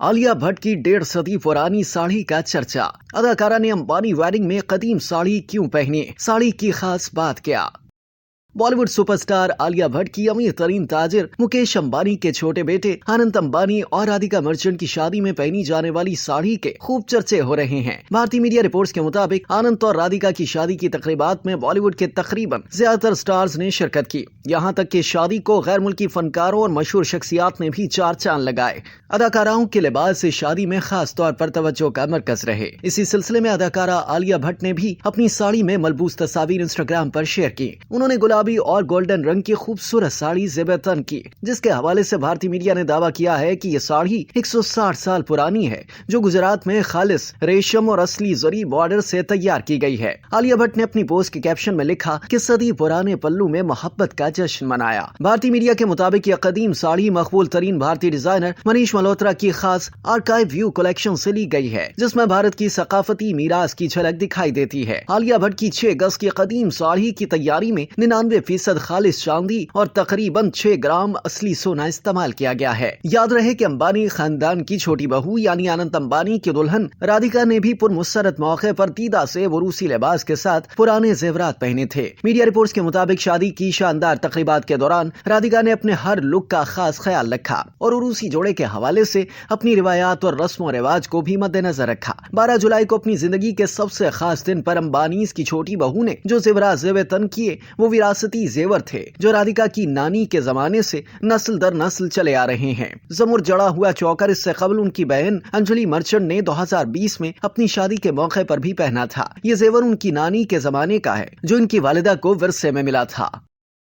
आलिया भट्ट की 1.5 सदी पुरानी साड़ी का चर्चा। अदाकारा ने अंबानी वेडिंग में कदीम साड़ी क्यों पहनी, साड़ी की खास बात क्या। बॉलीवुड सुपरस्टार आलिया भट्ट की अमीर तरीन ताजिर मुकेश अंबानी के छोटे बेटे अनंत अंबानी और राधिका मर्चेंट की शादी में पहनी जाने वाली साड़ी के खूब चर्चे हो रहे हैं। भारतीय मीडिया रिपोर्ट्स के मुताबिक अनंत और राधिका की शादी की तकरीबात में बॉलीवुड के तकरीबन ज्यादातर स्टार्स ने शिरकत की। यहाँ तक कि शादी को गैर मुल्की फनकारों और मशहूर शख्सियात ने भी 4 चांद लगाए। अदाकाराओं के लिबास से शादी में खास तौर पर तवज्जो का मरकज रहे। इसी सिलसिले में अदाकारा आलिया भट्ट ने भी अपनी साड़ी में मलबूस तस्वीर इंस्टाग्राम पर शेयर की। उन्होंने गुलाबी और गोल्डन रंग की खूबसूरत साड़ी ज़ेब-ए-तन की, जिसके हवाले से भारतीय मीडिया ने दावा किया है कि ये साड़ी 160 साल पुरानी है, जो गुजरात में खालिस रेशम और असली जरी बॉर्डर से तैयार की गई है। आलिया भट्ट ने अपनी पोस्ट के कैप्शन में लिखा कि सदी पुराने पल्लू में मोहब्बत का जश्न मनाया। भारतीय मीडिया के मुताबिक यह कदीम साड़ी मकबूल तरीन भारतीय डिजाइनर मनीष मल्होत्रा की खास आर्काइव व्यू कलेक्शन से ली गई है, जिसमें भारत की सकाफती मीरास की झलक दिखाई देती है। आलिया भट्ट की 6 गज की कदीम साड़ी की तैयारी में 99% खालिस चांदी और तकरीबन 6 ग्राम असली सोना इस्तेमाल किया गया है। याद रहे कि अंबानी खानदान की छोटी बहू यानी अनंत अंबानी की दुल्हन राधिका ने भी पुरमुसरत मौके पर दीदा से वो रूसी लिबास के साथ पुराने जेवरात पहने थे। मीडिया रिपोर्ट्स के मुताबिक शादी की शानदार तकरीबात के दौरान राधिका ने अपने हर लुक का खास ख्याल रखा और उरूसी जोड़े के हवाले से अपनी रिवायात और रस्म रिवाज को भी मद्देनजर रखा। 12 जुलाई को अपनी जिंदगी के सबसे खास दिन पर अंबानीज की छोटी बहू ने जो जेवरात ज़ेब-ए-तन किए वो विरासती जेवर थे, जो राधिका की नानी के जमाने से नस्ल दर नस्ल चले आ रहे हैं। जमुर जड़ा हुआ चौकर इससे कबल उनकी बहन अंजलि मर्चेंट ने 2020 में अपनी शादी के मौके पर भी पहना था। ये जेवर उनकी नानी के जमाने का है, जो इनकी वालिदा को विरसे में मिला था।